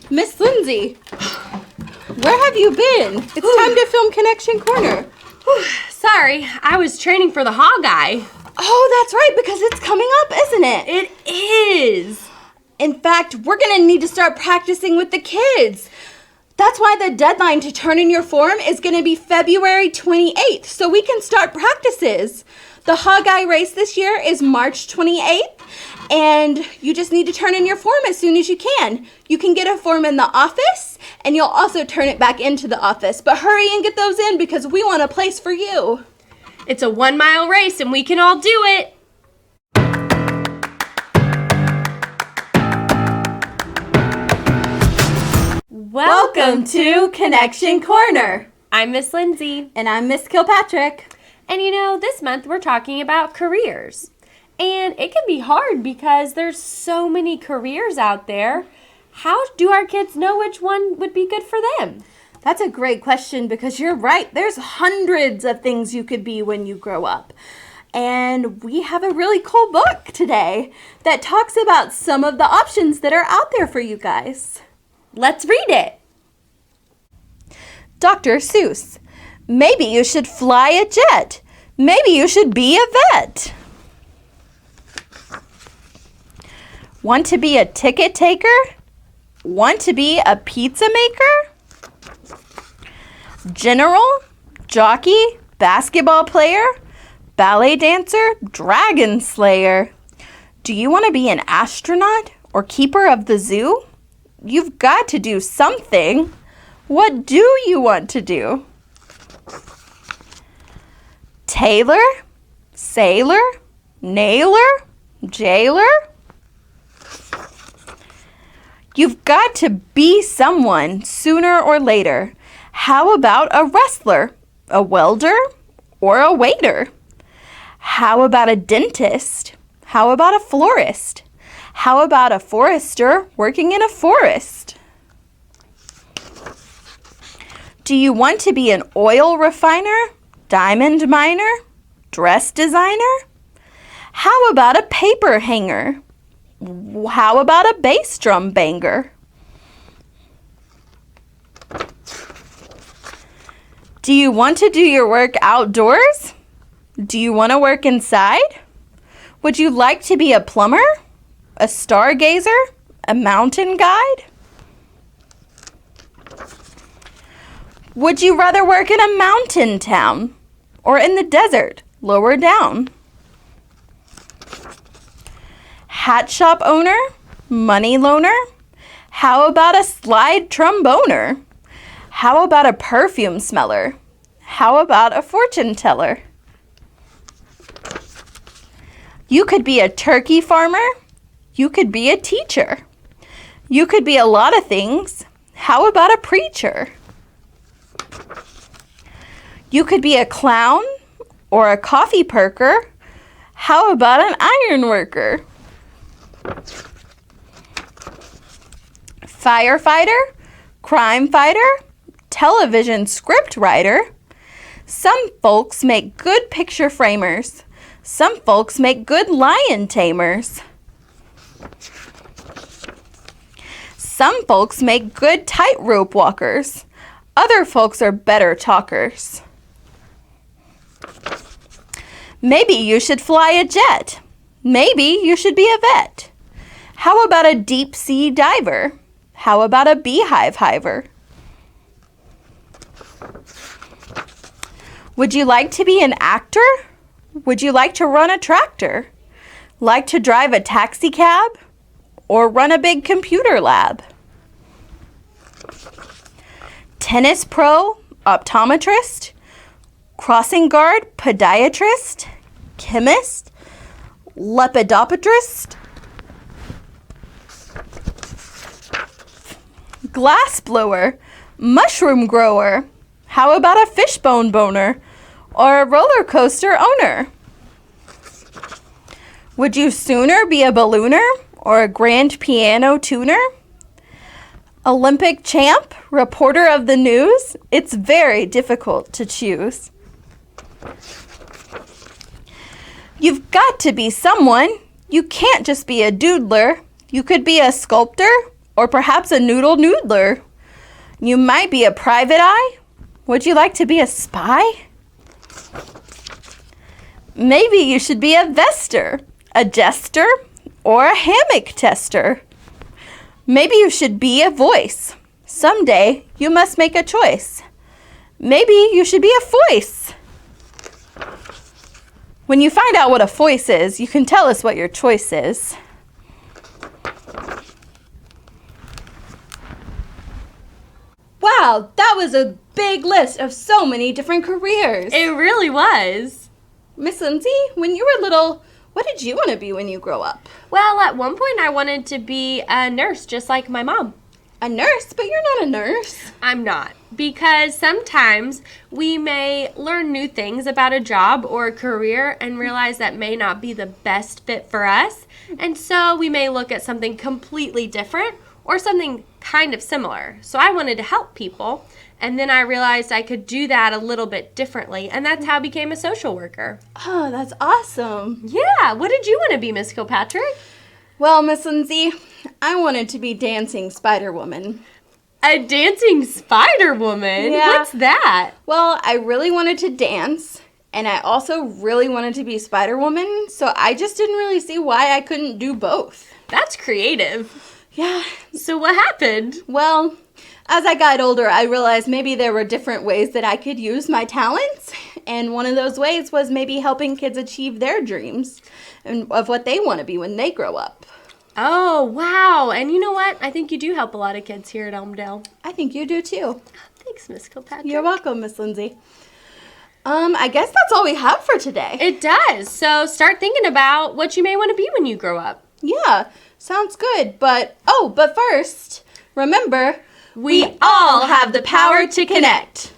Miss Lindsay, where have you been? It's time to film Connection Corner. Sorry, I was training for the HAR-BER. Oh, that's right, because it's coming up, isn't it? It is. In fact, we're going to need to start practicing with the kids. That's why the deadline to turn in your form is going to be February 28th, so we can start practices. The HAR-BER race this year is March 28th, and you just need to turn in your form as soon as you can. You can get a form in the office, and you'll also turn it back into the office. But hurry and get those in because we want a place for you. It's a 1-mile race, and we can all do it. Welcome to Connection Corner. I'm Miss Lindsay. And I'm Miss Kilpatrick. And this month we're talking about careers. And it can be hard because there's so many careers out there. How do our kids know which one would be good for them? That's a great question because you're right. There's hundreds of things you could be when you grow up. And we have a really cool book today that talks about some of the options that are out there for you guys. Let's read it. Dr. Seuss. Maybe you should fly a jet. Maybe you should be a vet. Want to be a ticket taker? Want to be a pizza maker? General, jockey, basketball player, ballet dancer, dragon slayer. Do you want to be an astronaut or keeper of the zoo? You've got to do something. What do you want to do? Tailor, sailor, nailer, jailer? You've got to be someone sooner or later. How about a wrestler, a welder, or a waiter? How about a dentist? How about a florist? How about a forester working in a forest? Do you want to be an oil refiner, diamond miner, dress designer? How about a paper hanger? How about a bass drum banger? Do you want to do your work outdoors? Do you want to work inside? Would you like to be a plumber, a stargazer, a mountain guide? Would you rather work in a mountain town or in the desert lower down? Hat shop owner, money loaner? How about a slide tromboner? How about a perfume smeller? How about a fortune teller? You could be a turkey farmer. You could be a teacher. You could be a lot of things. How about a preacher? You could be a clown or a coffee perker. How about an iron worker? Firefighter, crime fighter, television script writer. Some folks make good picture framers. Some folks make good lion tamers. Some folks make good tightrope walkers. Other folks are better talkers. Maybe you should fly a jet. Maybe you should be a vet. How about a deep sea diver? How about a beehive hiver? Would you like to be an actor? Would you like to run a tractor? Like to drive a taxi cab? Or run a big computer lab? Tennis pro, optometrist, crossing guard, podiatrist, chemist, lepidopterist, glass blower, mushroom grower. How about a fishbone boner or a roller coaster owner? Would you sooner be a ballooner or a grand piano tuner? Olympic champ, reporter of the news? It's very difficult to choose. You've got to be someone. You can't just be a doodler. You could be a sculptor, or perhaps a noodle noodler. You might be a private eye. Would you like to be a spy? Maybe you should be a vester, a jester, or a hammock tester. Maybe you should be a voice. Someday you must make a choice. Maybe you should be a voice. When you find out what a voice is, you can tell us what your choice is. Wow, that was a big list of so many different careers. It really was. Miss Lindsay, when you were little, what did you want to be when you grow up? Well, at one point I wanted to be a nurse, just like my mom. A nurse? But you're not a nurse. I'm not, because sometimes we may learn new things about a job or a career and realize that may not be the best fit for us. And so we may look at something completely different or something kind of similar. So I wanted to help people, and then I realized I could do that a little bit differently, and that's how I became a social worker. Oh, that's awesome. Yeah, what did you want to be, Miss Kilpatrick? Well, Miss Lindsay, I wanted to be dancing Spider Woman. A dancing Spider Woman? Yeah. What's that? Well, I really wanted to dance, and I also really wanted to be Spider Woman, so I just didn't really see why I couldn't do both. That's creative. Yeah. So what happened? Well, as I got older, I realized maybe there were different ways that I could use my talents, and one of those ways was maybe helping kids achieve their dreams and of what they want to be when they grow up. Oh, wow. And you know what? I think you do help a lot of kids here at Elmdale. I think you do too. Thanks, Miss Kilpatrick. You're welcome, Miss Lindsay. I guess that's all we have for today. It does. So start thinking about what you may want to be when you grow up. Yeah, sounds good. But first, remember, We all have the power to connect.